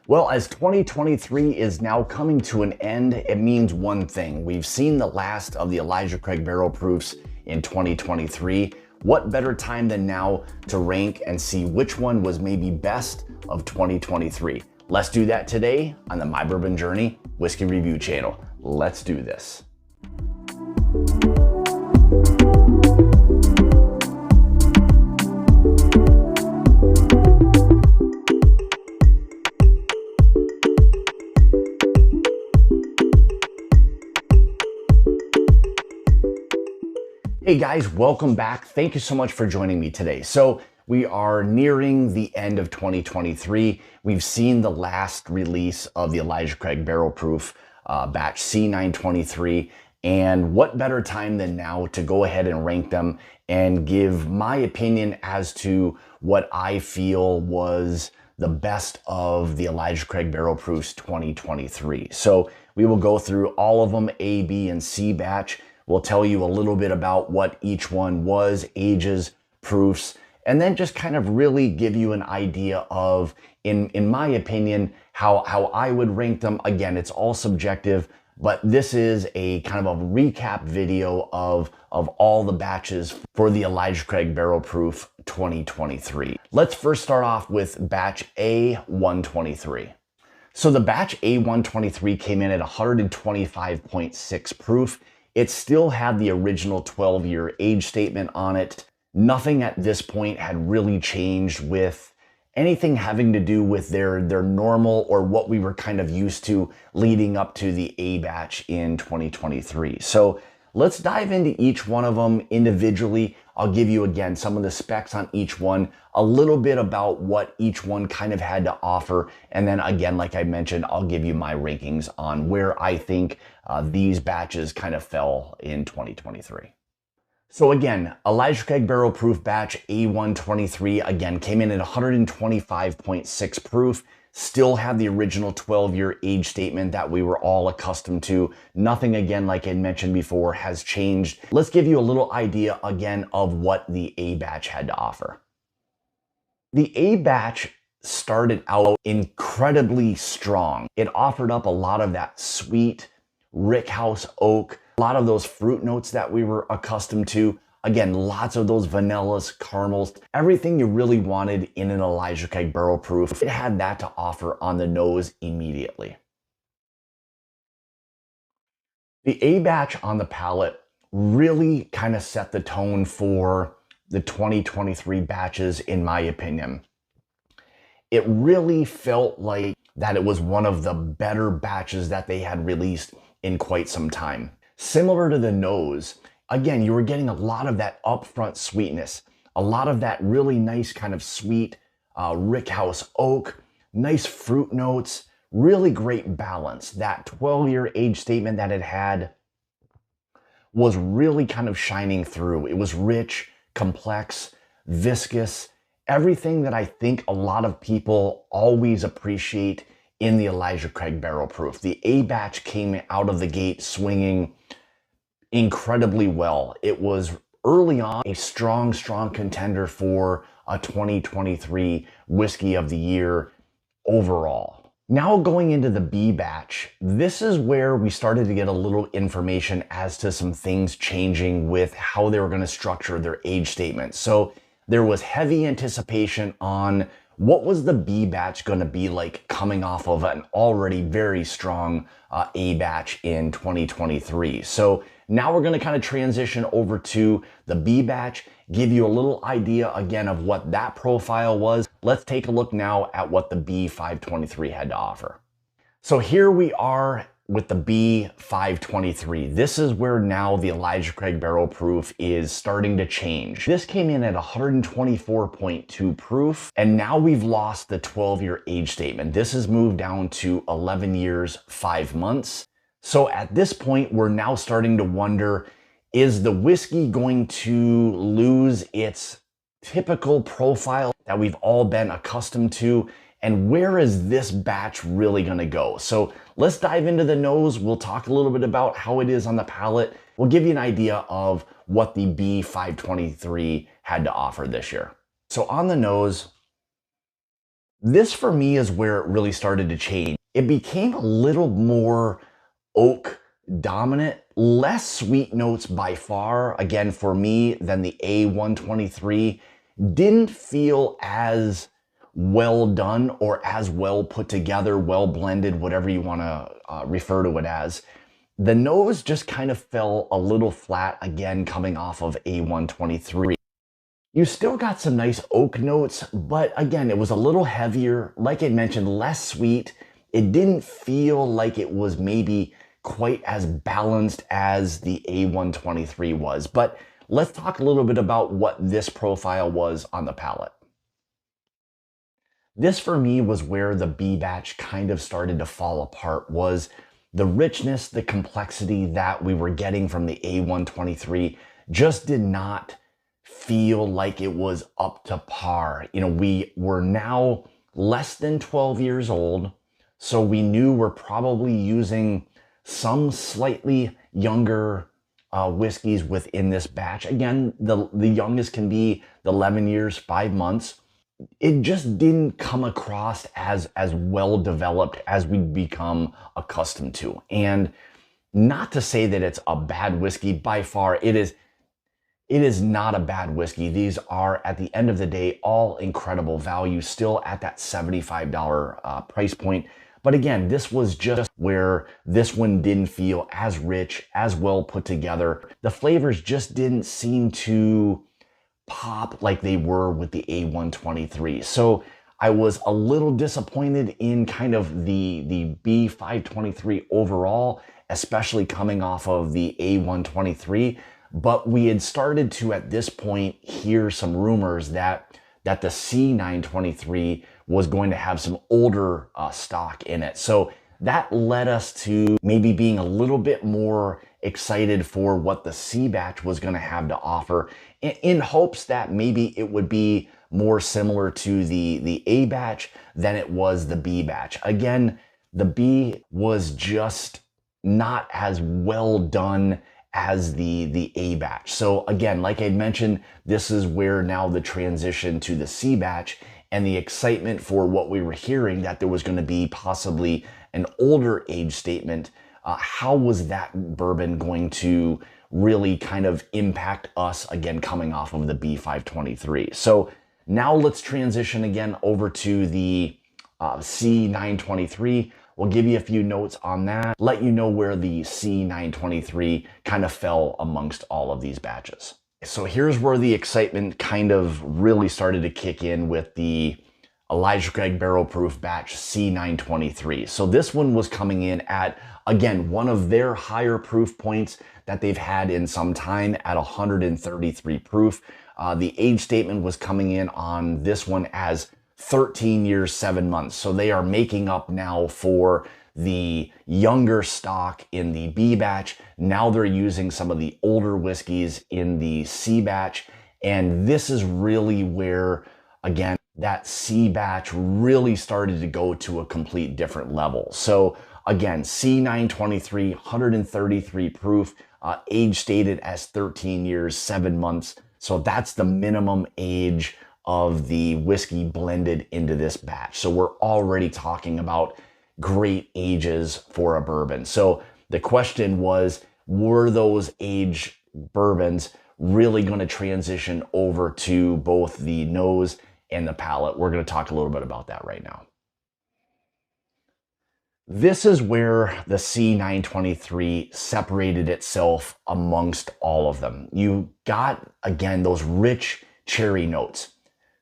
Well, as 2023 is now coming to an end, it means one thing. We've seen the last of the Elijah Craig barrel proofs in 2023. What better time than now to rank and see which one was maybe best of 2023? Let's do that today on the My Bourbon Journey Whiskey Review channel. Let's do this. Hey guys, welcome back. Thank you so much for joining me today. So we are nearing the end of 2023. We've seen the last release of the Elijah Craig barrel proof batch C923. And what better time than now to go ahead and rank them and give my opinion as to what I feel was the best of the Elijah Craig barrel proofs 2023. So we will go through all of them, A, B, and C batch. We'll tell you a little bit about what each one was, ages, proofs, and then just kind of really give you an idea of, in my opinion, how I would rank them. Again, it's all subjective, but this is a kind of a recap video of all the batches for the Elijah Craig barrel proof 2023. Let's first start off with batch A123. So the batch A123 came in at 125.6 proof. It still had the original 12-year age statement on it. Nothing at this point had really changed with anything having to do with their normal or what we were kind of used to leading up to the A batch in 2023. So let's dive into each one of them individually. I'll give you again some of the specs on each one, a little bit about what each one kind of had to offer, and then again, like I mentioned, I'll give you my rankings on where I think these batches kind of fell in 2023. So again, Elijah Craig barrel proof batch A123 again came in at 125.6 proof. Still had the original 12-year age statement that we were all accustomed to. Nothing, again, like I mentioned before, has changed. Let's give you a little idea again of what the A batch had to offer. The A batch started out incredibly strong. It offered up a lot of that sweet rickhouse oak, a lot of those fruit notes that we were accustomed to. Again, lots of those vanillas, caramels, everything you really wanted in an Elijah Craig barrel proof. It had that to offer on the nose immediately. The A batch on the palate really kind of set the tone for the 2023 batches, in my opinion. It really felt like that it was one of the better batches that they had released in quite some time. Similar to the nose, again, you were getting a lot of that upfront sweetness, a lot of that really nice kind of sweet rickhouse oak, nice fruit notes, really great balance. That 12-year age statement that it had was really kind of shining through. It was rich, complex, viscous, everything that I think a lot of people always appreciate in the Elijah Craig barrel proof. The A batch came out of the gate swinging incredibly well. It was early on a strong contender for a 2023 Whiskey of the Year overall. Now going into the B batch, this is where we started to get a little information as to some things changing with how they were going to structure their age statement. So there was heavy anticipation on what was the B batch going to be like coming off of an already very strong A batch in 2023. So now we're going to kind of transition over to the B batch, give you a little idea again of what that profile was. Let's take a look now at what the B523 had to offer. So here we are with the B523. This is where now the Elijah Craig barrel proof is starting to change. This came in at 124.2 proof, and now we've lost the 12-year age statement. This has moved down to 11 years, 5 months. So at this point, we're now starting to wonder, is the whiskey going to lose its typical profile that we've all been accustomed to? And where is this batch really going to go? So let's dive into the nose. We'll talk a little bit about how it is on the palate. We'll give you an idea of what the B523 had to offer this year. So on the nose, This for me is where it really started to change. It became a little more oak dominant, less sweet notes by far, again, for me, than the A123. Didn't feel as well done or as well put together, well blended, whatever you want to refer to it as. The nose just kind of fell a little flat, again, coming off of A123. You still got some nice oak notes, but again, it was a little heavier. Like I mentioned, less sweet. It didn't feel like it was maybe quite as balanced as the A123 was. But let's talk a little bit about what this profile was on the palate. This for me was where the B batch kind of started to fall apart, was the richness, the complexity that we were getting from the A123 just did not feel like it was up to par. You know, we were now less than 12 years old, so we knew we're probably using some slightly younger whiskeys within this batch. Again, the youngest can be 11 years, 5 months. It just didn't come across as well developed as we'd become accustomed to. And not to say that it's a bad whiskey, by far it is not a bad whiskey. These are, at the end of the day, all incredible value, still at that $75 price point. But again, this was just where this one didn't feel as rich, as well put together. The flavors just didn't seem to pop like they were with the A123. So I was a little disappointed in kind of the B523 overall, especially coming off of the A123. But we had started to, at this point, hear some rumors that the C923 was going to have some older stock in it. So that led us to maybe being a little bit more excited for what the C batch was going to have to offer, in hopes that maybe it would be more similar to the A batch than it was the B batch. Again, the B was just not as well done as the A batch. So again, like I mentioned, this is where now the transition to the C batch and the excitement for what we were hearing, that there was going to be possibly an older age statement. How was that bourbon going to really kind of impact us, again, coming off of the B523? So now let's transition again over to the C923. We'll give you a few notes on that, let you know where the C923 kind of fell amongst all of these batches. So here's where the excitement kind of really started to kick in with the Elijah Craig Barrel Proof Batch C923. So this one was coming in at, again, one of their higher proof points that they've had in some time at 133 proof. The age statement was coming in on this one as 13 years, 7 months. So they are making up now for the younger stock in the B batch. Now they're using some of the older whiskeys in the C batch. And this is really where, again, that C batch really started to go to a complete different level. So again, C923, 133 proof, age stated as 13 years, 7 months. So that's the minimum age of the whiskey blended into this batch. So we're already talking about great ages for a bourbon. So the question was, were those age bourbons really going to transition over to both the nose and the palate? We're going to talk a little bit about that right now. This is where the C923 separated itself amongst all of them. You got, again, those rich cherry notes,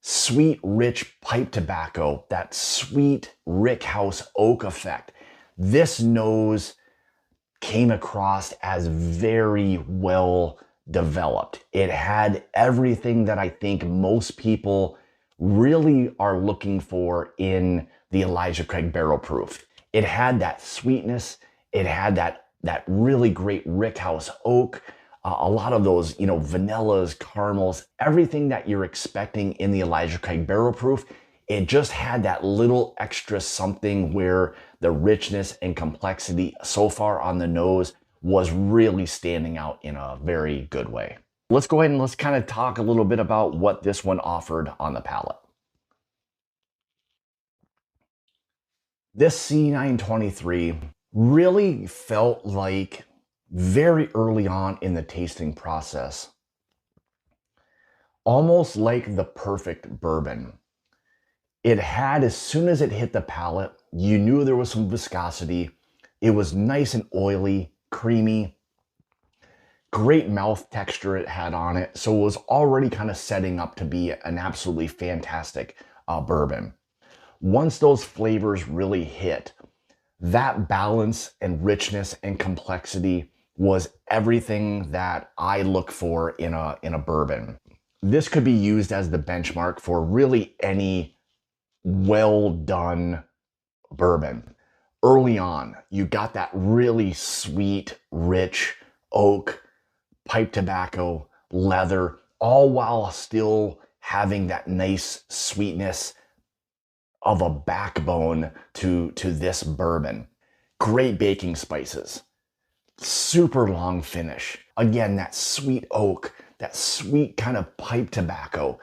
sweet, rich pipe tobacco, that sweet rickhouse oak effect. This nose came across as very well developed. It had everything that I think most people really are looking for in the Elijah Craig Barrel Proof. It had that sweetness. It had that really great rickhouse oak. A lot of those, vanillas, caramels, everything that you're expecting in the Elijah Craig Barrel Proof. It just had that little extra something where the richness and complexity so far on the nose was really standing out in a very good way. Let's go ahead and let's kind of talk a little bit about what this one offered on the palate. This C923 really felt like very early on in the tasting process, almost like the perfect bourbon. It had, as soon as it hit the palate, you knew there was some viscosity. It was nice and oily, creamy, great mouth texture it had on it. So it was already kind of setting up to be an absolutely fantastic bourbon. Once those flavors really hit, that balance and richness and complexity was everything that I look for in a bourbon. This could be used as the benchmark for really any well done bourbon. Early on, you got that really sweet, rich oak, pipe tobacco, leather, all while still having that nice sweetness of a backbone to this bourbon. Great baking spices, super long finish. Again, that sweet oak, that sweet kind of pipe tobacco.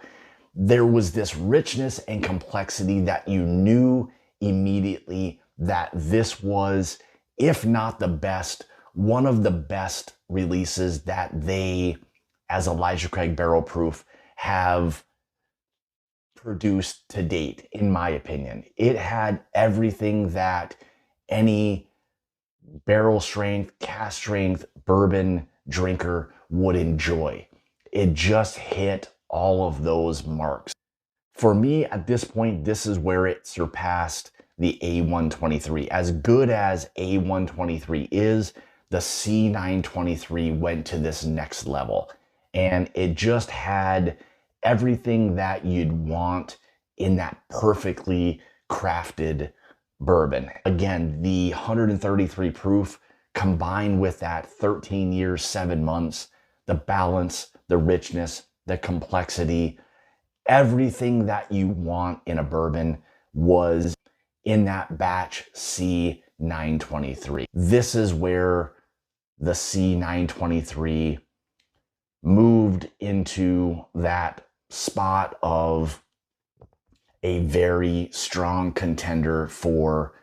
There was this richness and complexity that you knew immediately that this was, if not the best, one of the best releases that they, as Elijah Craig Barrel Proof, have produced to date, in my opinion. It had everything that any barrel strength, cask strength bourbon drinker would enjoy. It just hit all of those marks. For me, at this point, this is where it surpassed the A123. As good as A123 is, the C923 went to this next level. And it just had everything that you'd want in that perfectly crafted bourbon. Again, the 133 proof combined with that 13 years, 7 months, the balance, the richness, the complexity, everything that you want in a bourbon was in that batch C923. This is where the C923 moved into that spot of a very strong contender for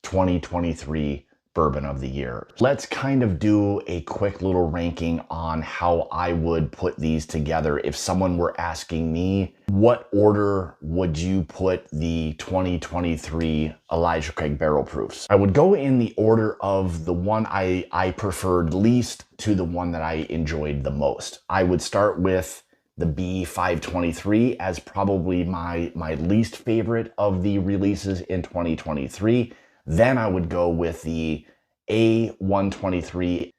2023 Bourbon of the Year. Let's kind of do a quick little ranking on how I would put these together. If someone were asking me, what order would you put the 2023 Elijah Craig Barrel Proofs? I would go in the order of the one I preferred least to the one that I enjoyed the most. I would start with the B523 as probably my least favorite of the releases in 2023. Then I would go with the A123,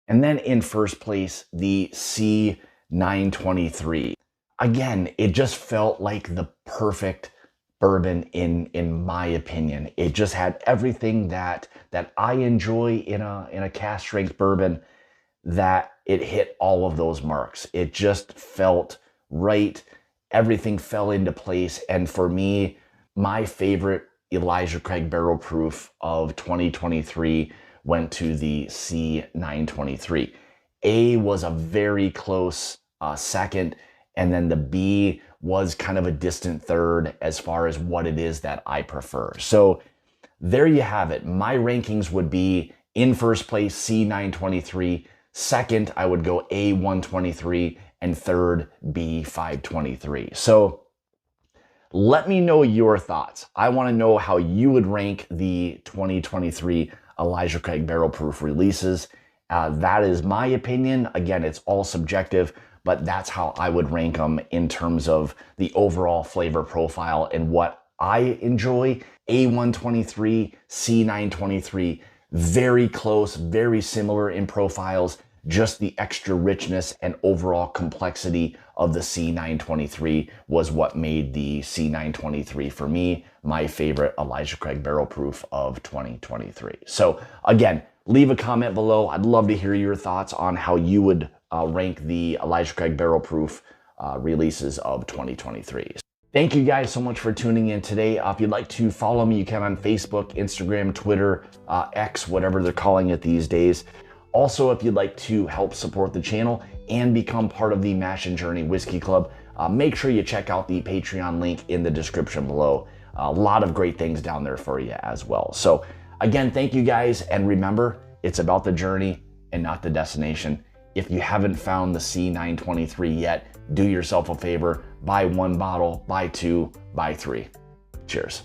and then in first place, the C923. Again, it just felt like the perfect bourbon in my opinion. It just had everything that I enjoy in a cask strength bourbon, that it hit all of those marks. It just felt right. Everything fell into place. And for me, my favorite Elijah Craig Barrel Proof of 2023 went to the C923. A was a very close second, and then the B was kind of a distant third as far as what it is that I prefer. So there you have it. My rankings would be in first place C923, second I would go A123, and third B523. So let me know your thoughts. I want to know how you would rank the 2023 Elijah Craig Barrel Proof releases. That is my opinion. Again, it's all subjective, but that's how I would rank them in terms of the overall flavor profile and what I enjoy. A123, C923, very close, very similar in profiles. Just the extra richness and overall complexity of the C923 was what made the C923 for me my favorite Elijah Craig Barrel Proof of 2023. So again, leave a comment below. I'd love to hear your thoughts on how you would rank the Elijah Craig Barrel Proof releases of 2023. Thank you guys so much for tuning in today. If you'd like to follow me, you can on Facebook, Instagram, Twitter, X, whatever they're calling it these days. Also, if you'd like to help support the channel and become part of the Mash and Journey Whiskey Club, make sure you check out the Patreon link in the description below. A lot of great things down there for you as well. So again, thank you guys. And remember, it's about the journey and not the destination. If you haven't found the C923 yet, do yourself a favor, buy 1 bottle, buy 2, buy 3. Cheers.